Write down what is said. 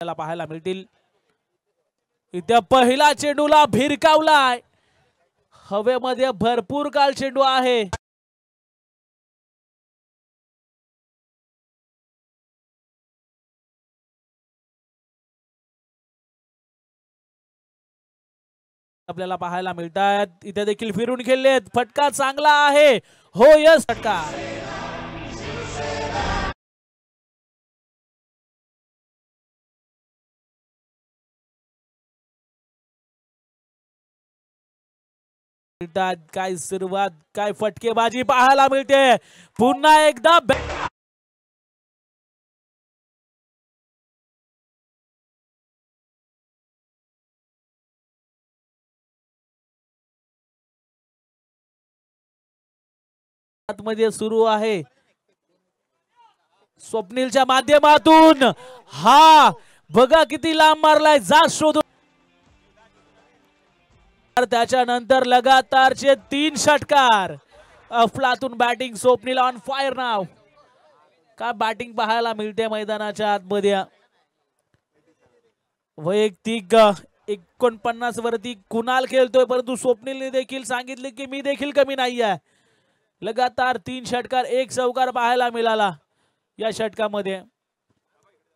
त्याला पाहायला मिळतील। इथे पहिला चेंडूला भिरकावलाय, हवेमध्ये भरपूर काळ चेंडू आहे। आपल्याला पाहायला मिळतात इथे देखील फिरून खेळलेत, फटका चांगला आहे। हो यस, फटका काय सुरुवात, काय फटकेबाजी पाहायला मिळते। पुन्हा एकदा मध्ये सुरू आहे। स्वप्नीलच्या माध्यमातून हा बघा किती लांब मारलाय, जा शोधून। त्याच्यानंतर लगातारचे 3 षटकार। अफलातून बॅटिंग, स्वप्नील ऑन फायर नाव। काय बॅटिंग पाहायला मिळते मैदानाच्या आतमध्ये। वैयक्तिक 49 वरती कुणाल खेळतोय, परंतु स्वप्नीलने देखील सांगितले की मी देखील कमी नाही आहे। लगातार 3 षटकार 1 चौकार पाहायला मिळाला या षटकामध्ये।